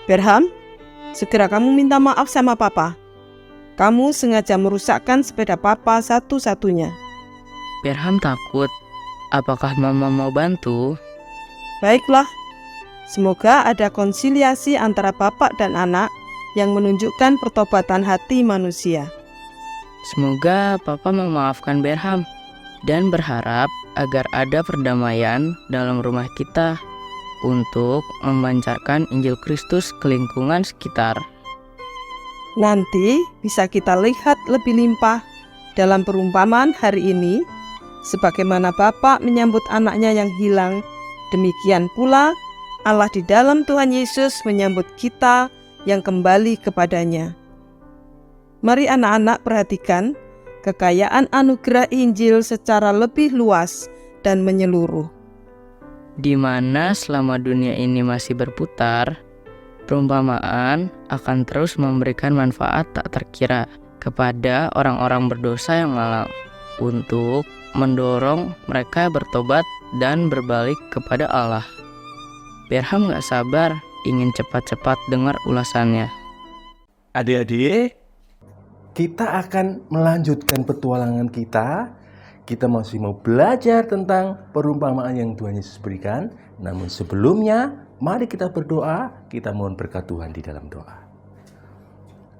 Berham, segera kamu minta maaf sama papa. Kamu sengaja merusakkan sepeda papa satu-satunya. Berham takut. Apakah mama mau bantu? Baiklah, semoga ada konsiliasi antara bapak dan anak yang menunjukkan pertobatan hati manusia. Semoga papa memaafkan Berham dan berharap agar ada perdamaian dalam rumah kita untuk memancarkan Injil Kristus ke lingkungan sekitar. Nanti bisa kita lihat lebih limpah dalam perumpamaan hari ini, sebagaimana Bapa menyambut anaknya yang hilang, demikian pula Allah di dalam Tuhan Yesus menyambut kita yang kembali kepadanya. Mari anak-anak perhatikan kekayaan anugerah Injil secara lebih luas dan menyeluruh. Di mana selama dunia ini masih berputar, perumpamaan akan terus memberikan manfaat tak terkira kepada orang-orang berdosa yang malang untuk mendorong mereka bertobat dan berbalik kepada Allah. Berham gak sabar ingin cepat-cepat dengar ulasannya. Adik-adik, kita akan melanjutkan petualangan kita. Kita masih mau belajar tentang perumpamaan yang Tuhan Yesus berikan. Namun sebelumnya, mari kita berdoa, kita mohon berkat Tuhan di dalam doa.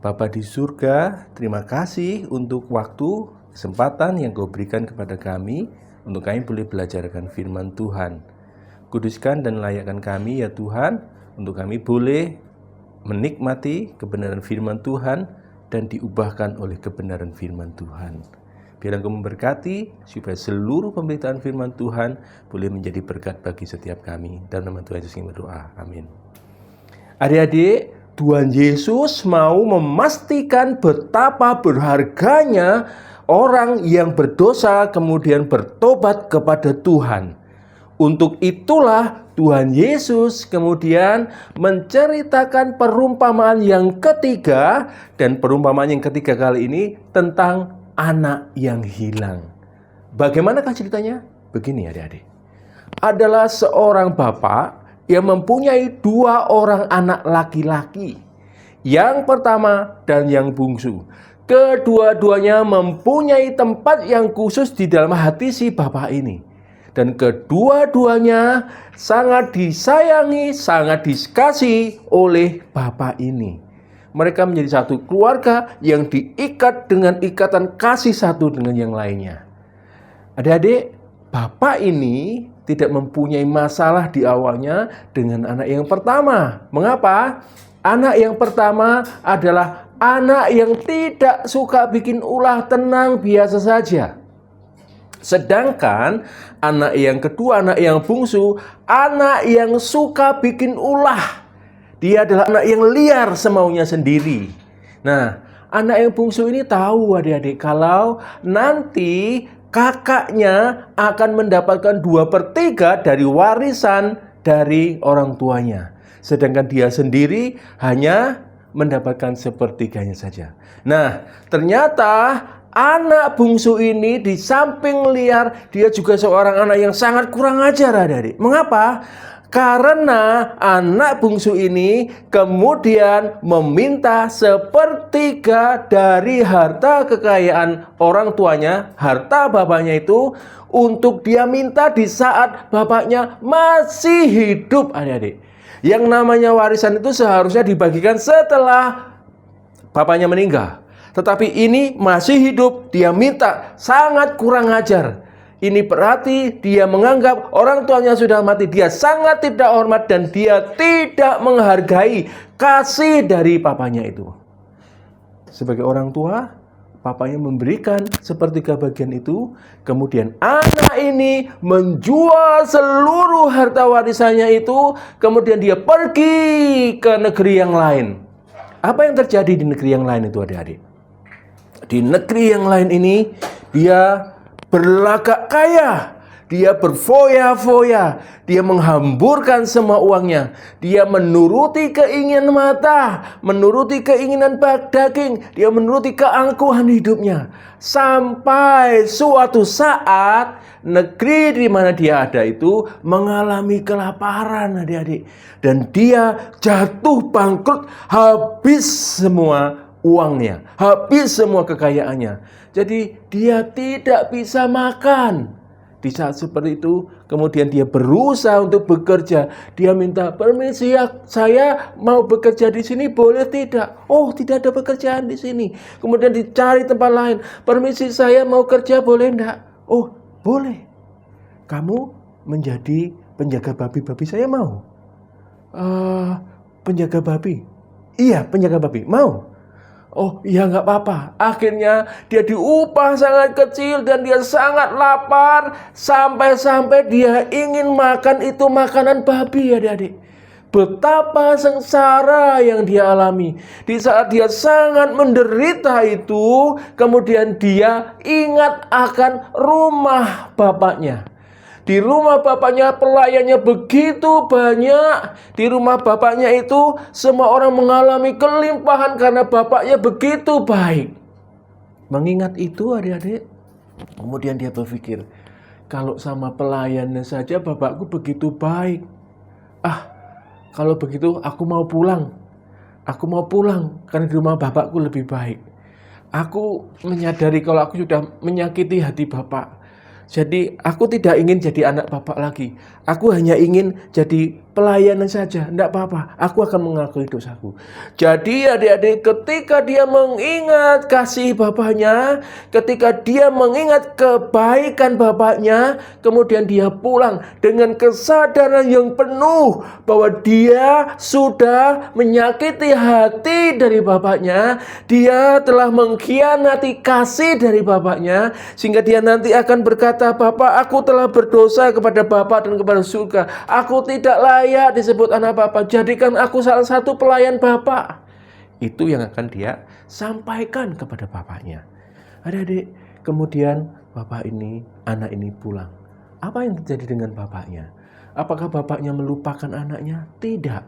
Bapa di surga, terima kasih untuk waktu, kesempatan yang Kau berikan kepada kami, untuk kami boleh belajarkan firman Tuhan. Kuduskan dan layakkan kami ya Tuhan, untuk kami boleh menikmati kebenaran firman Tuhan dan diubahkan oleh kebenaran firman Tuhan. Biar Engkau memberkati supaya seluruh pemberitaan firman Tuhan boleh menjadi berkat bagi setiap kami. Dalam nama Tuhan Yesus kami berdoa. Amin. Adik-adik, Tuhan Yesus mau memastikan betapa berharganya orang yang berdosa kemudian bertobat kepada Tuhan. Untuk itulah Tuhan Yesus kemudian menceritakan perumpamaan yang ketiga. Dan perumpamaan yang ketiga kali ini tentang anak yang hilang. Bagaimanakah ceritanya? Begini adik-adik. Adalah seorang bapak yang mempunyai 2 orang anak laki-laki. Yang pertama dan yang bungsu. Kedua-duanya mempunyai tempat yang khusus di dalam hati si bapak ini. Dan kedua-duanya sangat disayangi, sangat dikasihi oleh bapak ini. Mereka menjadi satu keluarga yang diikat dengan ikatan kasih satu dengan yang lainnya. Adik-adik, bapak ini tidak mempunyai masalah di awalnya dengan anak yang pertama. Mengapa? Anak yang pertama adalah anak yang tidak suka bikin ulah, tenang, biasa saja. Sedangkan anak yang kedua, anak yang bungsu, anak yang suka bikin ulah. Dia adalah anak yang liar semaunya sendiri. Nah, anak yang bungsu ini tahu adik-adik kalau nanti kakaknya akan mendapatkan 2/3 dari warisan dari orang tuanya. Sedangkan dia sendiri hanya mendapatkan 1/3-nya saja. Nah, ternyata anak bungsu ini di samping liar, dia juga seorang anak yang sangat kurang ajar adik-adik. Mengapa? Karena anak bungsu ini kemudian meminta 1/3 dari harta kekayaan orang tuanya, harta bapaknya itu, untuk dia minta di saat bapaknya masih hidup adik-adik. Yang namanya warisan itu seharusnya dibagikan setelah bapaknya meninggal. Tetapi ini masih hidup, dia minta, sangat kurang ajar. Ini berarti dia menganggap orang tuanya sudah mati. Dia sangat tidak hormat dan dia tidak menghargai kasih dari papanya itu. Sebagai orang tua, papanya memberikan 1/3 bagian itu. Kemudian anak ini menjual seluruh harta warisannya itu. Kemudian dia pergi ke negeri yang lain. Apa yang terjadi di negeri yang lain itu adik-adik? Di negeri yang lain ini dia berlagak kaya. Dia berfoya-foya, dia menghamburkan semua uangnya, dia menuruti keinginan mata, menuruti keinginan daging, dia menuruti keangkuhan hidupnya. Sampai suatu saat negeri di mana dia ada itu mengalami kelaparan, adik-adik, dan dia jatuh bangkrut, habis semua uangnya, habis semua kekayaannya. Jadi dia tidak bisa makan. Di saat seperti itu, kemudian dia berusaha untuk bekerja. Dia minta permisi, ya, saya mau bekerja di sini, boleh tidak? Oh, tidak ada pekerjaan di sini. Kemudian dicari tempat lain. Permisi, saya mau kerja, boleh enggak? Oh, boleh. Kamu menjadi penjaga babi-babi, saya mau. Penjaga babi? Iya, penjaga babi. Mau? Oh iya, nggak apa-apa. Akhirnya dia diupah sangat kecil dan dia sangat lapar sampai-sampai dia ingin makan itu makanan babi, adik-adik. Betapa sengsara yang dia alami. Di saat dia sangat menderita itu, kemudian dia ingat akan rumah bapaknya. Di rumah bapaknya pelayannya begitu banyak. Di rumah bapaknya itu semua orang mengalami kelimpahan karena bapaknya begitu baik. Mengingat itu, adik-adik, kemudian dia berpikir, kalau sama pelayannya saja bapakku begitu baik. Kalau begitu aku mau pulang. Aku mau pulang karena di rumah bapakku lebih baik. Aku menyadari kalau aku sudah menyakiti hati bapak. Jadi aku tidak ingin jadi anak bapak lagi. Aku hanya ingin jadi pelayanan saja. Tidak apa-apa, aku akan mengakui dosaku. Jadi adik-adik, ketika dia mengingat kasih bapaknya, ketika dia mengingat kebaikan bapaknya, kemudian dia pulang dengan kesadaran yang penuh bahwa dia sudah menyakiti hati dari bapaknya. Dia telah mengkhianati kasih dari bapaknya, sehingga dia nanti akan berkata, Bapak, aku telah berdosa kepada Bapak dan kepada surga. Aku tidak layak disebut anak Bapak. Jadikan aku salah satu pelayan Bapak. Itu yang akan dia sampaikan kepada bapaknya. Adik-adik, kemudian anak ini pulang. Apa yang terjadi dengan bapaknya? Apakah bapaknya melupakan anaknya? Tidak.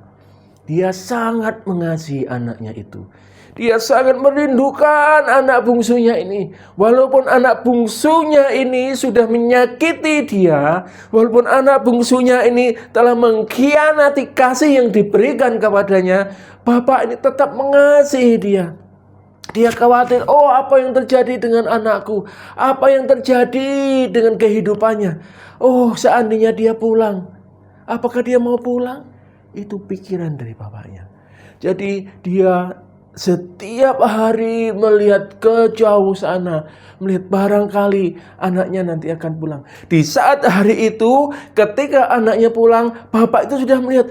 Dia sangat mengasihi anaknya itu. Dia sangat merindukan anak bungsunya ini. Walaupun anak bungsunya ini sudah menyakiti dia, walaupun anak bungsunya ini telah mengkhianati kasih yang diberikan kepadanya, bapak ini tetap mengasihi dia. Dia khawatir, apa yang terjadi dengan anakku? Apa yang terjadi dengan kehidupannya? Seandainya dia pulang. Apakah dia mau pulang? Itu pikiran dari bapaknya. Jadi dia setiap hari melihat ke jauh sana, melihat barangkali anaknya nanti akan pulang. Di saat hari itu, ketika anaknya pulang, bapak itu sudah melihat,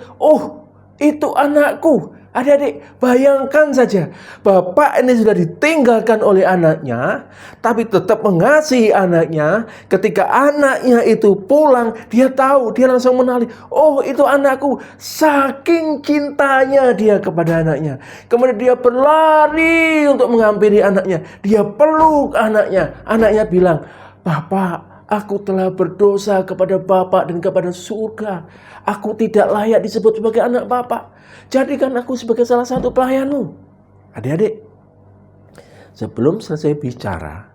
itu anakku. Adik-adik, bayangkan saja, bapak ini sudah ditinggalkan oleh anaknya, tapi tetap mengasihi anaknya. Ketika anaknya itu pulang, dia tahu, dia langsung mengenali, itu anakku. Saking cintanya dia kepada anaknya. Kemudian dia berlari untuk menghampiri anaknya. Dia peluk anaknya. Anaknya bilang, Bapak, aku telah berdosa kepada Bapak dan kepada surga. Aku tidak layak disebut sebagai anak Bapak. Jadikan aku sebagai salah satu pelayanmu. Adik-adik, sebelum selesai bicara,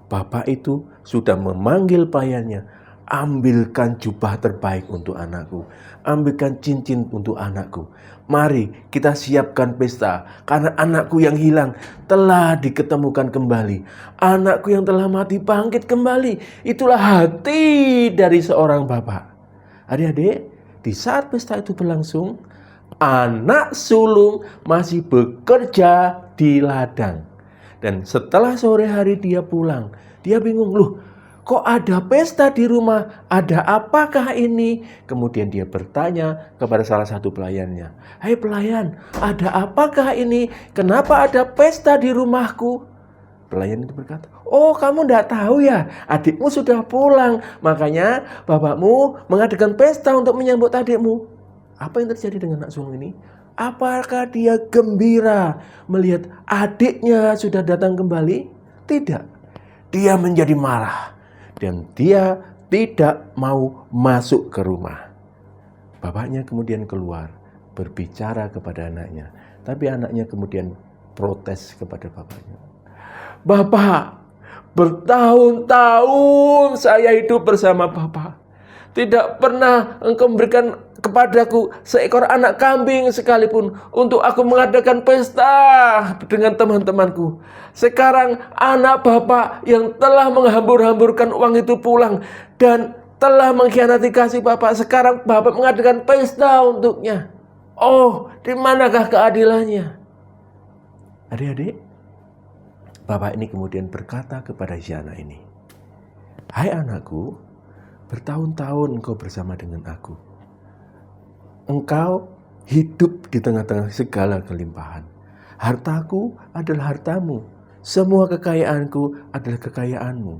Bapak itu sudah memanggil pelayannya. Ambilkan jubah terbaik untuk anakku. Ambilkan cincin untuk anakku. Mari kita siapkan pesta. Karena anakku yang hilang telah diketemukan kembali. Anakku yang telah mati bangkit kembali. Itulah hati dari seorang bapak. Adik-adik, di saat pesta itu berlangsung, anak sulung masih bekerja di ladang. Dan setelah sore hari dia pulang, dia bingung, kok ada pesta di rumah? Ada apakah ini? Kemudian dia bertanya kepada salah satu pelayannya. Hai pelayan, ada apakah ini? Kenapa ada pesta di rumahku? Pelayan itu berkata, kamu tidak tahu ya? Adikmu sudah pulang. Makanya bapakmu mengadakan pesta untuk menyambut adikmu. Apa yang terjadi dengan anak sulung ini? Apakah dia gembira melihat adiknya sudah datang kembali? Tidak. Dia menjadi marah. Dan dia tidak mau masuk ke rumah. Bapaknya kemudian keluar, berbicara kepada anaknya. Tapi anaknya kemudian protes kepada bapaknya. Bapak, bertahun-tahun saya hidup bersama Bapak. Tidak pernah Engkau memberikan kepadaku seekor anak kambing sekalipun untuk aku mengadakan pesta dengan teman-temanku. Sekarang anak Bapak yang telah menghambur-hamburkan uang itu pulang dan telah mengkhianati kasih Bapak. Sekarang Bapak mengadakan pesta untuknya. Oh, di manakah keadilannya? Adik-adik, Bapak ini kemudian berkata kepada si anak ini, hai anakku, bertahun-tahun engkau bersama dengan aku. Engkau hidup di tengah-tengah segala kelimpahan. Hartaku adalah hartamu. Semua kekayaanku adalah kekayaanmu.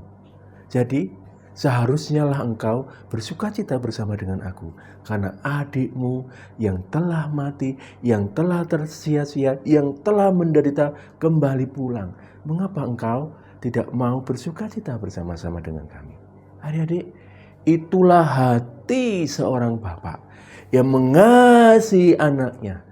Jadi, seharusnya lah engkau bersukacita bersama dengan aku. Karena adikmu yang telah mati, yang telah tersia-sia, yang telah menderita kembali pulang. Mengapa engkau tidak mau bersukacita bersama-sama dengan kami? Adik-adik, itulah hati seorang bapak yang mengasihi anaknya.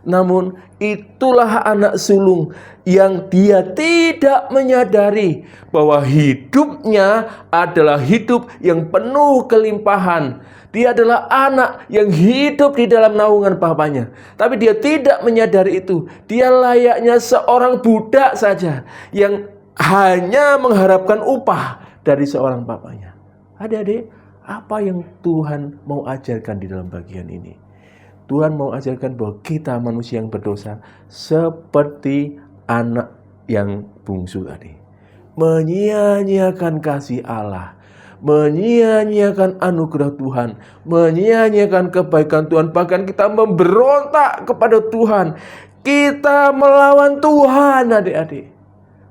Namun itulah anak sulung yang dia tidak menyadari bahwa hidupnya adalah hidup yang penuh kelimpahan. Dia adalah anak yang hidup di dalam naungan bapaknya. Tapi dia tidak menyadari itu. Dia layaknya seorang budak saja yang hanya mengharapkan upah dari seorang bapaknya. Adik-adik, apa yang Tuhan mau ajarkan di dalam bagian ini? Tuhan mau ajarkan bahwa kita manusia yang berdosa seperti anak yang bungsu tadi. Menyia-nyiakan kasih Allah, menyia-nyiakan anugerah Tuhan, menyia-nyiakan kebaikan Tuhan. Bahkan kita memberontak kepada Tuhan. Kita melawan Tuhan, adik-adik.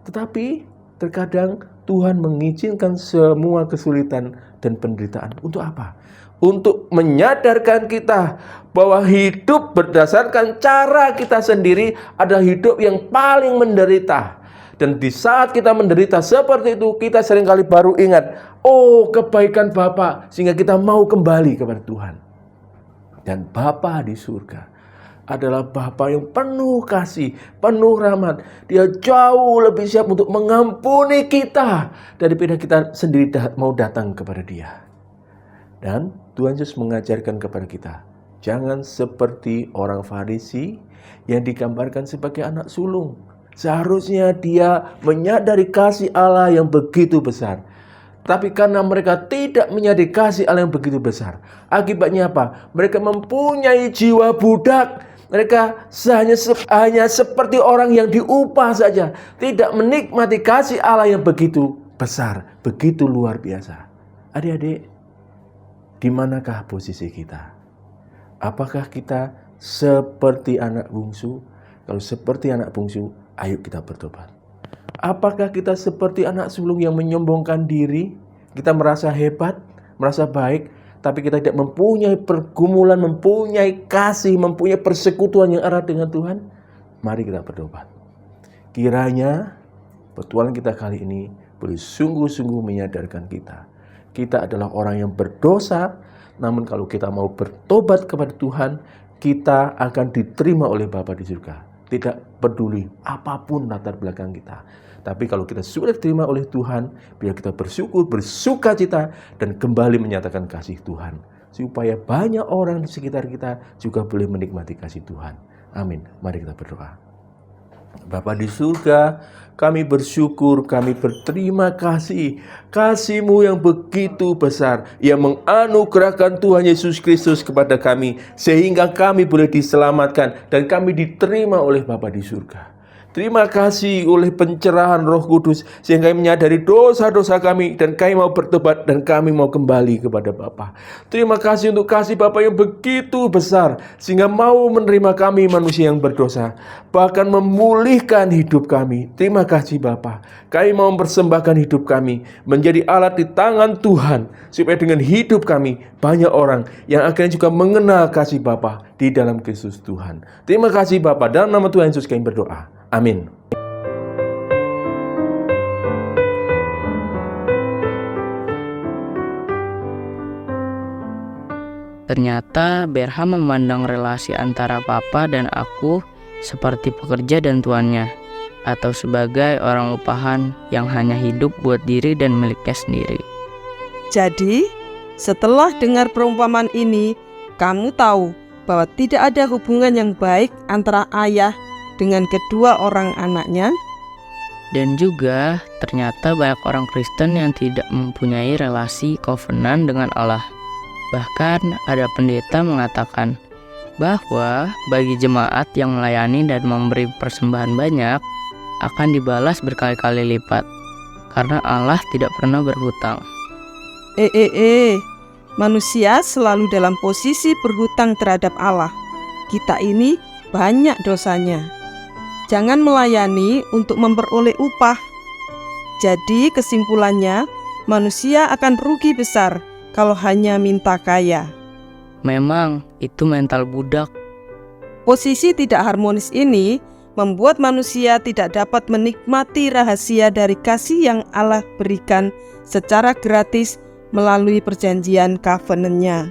Tetapi terkadang Tuhan mengizinkan semua kesulitan dan penderitaan. Untuk apa? Untuk menyadarkan kita bahwa hidup berdasarkan cara kita sendiri adalah hidup yang paling menderita. Dan di saat kita menderita seperti itu, kita seringkali baru ingat, oh kebaikan Bapa, sehingga kita mau kembali kepada Tuhan. Dan Bapa di surga adalah Bapa yang penuh kasih, penuh rahmat. Dia jauh lebih siap untuk mengampuni kita daripada kita sendiri mau datang kepada Dia. Dan Tuhan Yesus mengajarkan kepada kita, jangan seperti orang Farisi yang digambarkan sebagai anak sulung. Seharusnya dia menyadari kasih Allah yang begitu besar. Tapi karena mereka tidak menyadari kasih Allah yang begitu besar, akibatnya apa? Mereka mempunyai jiwa budak. Mereka hanya seperti orang yang diupah saja, tidak menikmati kasih Allah yang begitu besar, begitu luar biasa. Adik-adik, di manakah posisi kita? Apakah kita seperti anak bungsu? Kalau seperti anak bungsu, ayo kita bertobat. Apakah kita seperti anak sulung yang menyombongkan diri? Kita merasa hebat, merasa baik, tapi kita tidak mempunyai pergumulan, mempunyai kasih, mempunyai persekutuan yang erat dengan Tuhan. Mari kita bertobat. Kiranya petualangan kita kali ini boleh sungguh-sungguh menyadarkan kita. Kita adalah orang yang berdosa, namun kalau kita mau bertobat kepada Tuhan, kita akan diterima oleh Bapa di surga. Tidak peduli apapun latar belakang kita. Tapi kalau kita sudah diterima oleh Tuhan, biar kita bersyukur, bersukacita, dan kembali menyatakan kasih Tuhan. Supaya banyak orang di sekitar kita juga boleh menikmati kasih Tuhan. Amin. Mari kita berdoa. Bapa di surga, kami bersyukur, kami berterima kasih. Kasih-Mu yang begitu besar, yang menganugerahkan Tuhan Yesus Kristus kepada kami, sehingga kami boleh diselamatkan dan kami diterima oleh Bapa di surga. Terima kasih oleh pencerahan Roh Kudus, sehingga kami menyadari dosa-dosa kami dan kami mau bertobat dan kami mau kembali kepada Bapa. Terima kasih untuk kasih Bapa yang begitu besar, sehingga mau menerima kami manusia yang berdosa, bahkan memulihkan hidup kami. Terima kasih Bapa. Kami mau mempersembahkan hidup kami menjadi alat di tangan Tuhan, supaya dengan hidup kami banyak orang yang akhirnya juga mengenal kasih Bapa di dalam Kristus Tuhan. Terima kasih Bapa, dalam nama Tuhan Yesus kami berdoa. Amin. Ternyata Berha memandang relasi antara papa dan aku seperti pekerja dan tuannya, atau sebagai orang upahan yang hanya hidup buat diri dan miliknya sendiri. Jadi, setelah dengar perumpamaan ini, kamu tahu bahwa tidak ada hubungan yang baik antara ayah dengan kedua orang anaknya. Dan juga ternyata banyak orang Kristen yang tidak mempunyai relasi covenant dengan Allah. Bahkan ada pendeta mengatakan bahwa bagi jemaat yang melayani dan memberi persembahan banyak akan dibalas berkali-kali lipat, karena Allah tidak pernah berhutang. Manusia selalu dalam posisi berhutang terhadap Allah. Kita ini banyak dosanya. Jangan melayani untuk memperoleh upah. Jadi kesimpulannya, manusia akan rugi besar kalau hanya minta kaya. Memang itu mental budak. Posisi tidak harmonis ini membuat manusia tidak dapat menikmati rahasia dari kasih yang Allah berikan secara gratis melalui perjanjian covenant-Nya.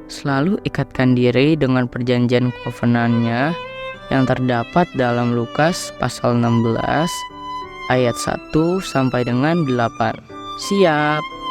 Selalu ikatkan diri dengan perjanjian covenant-Nya yang terdapat dalam Lukas pasal 16 ayat 1 sampai dengan 8. Siap.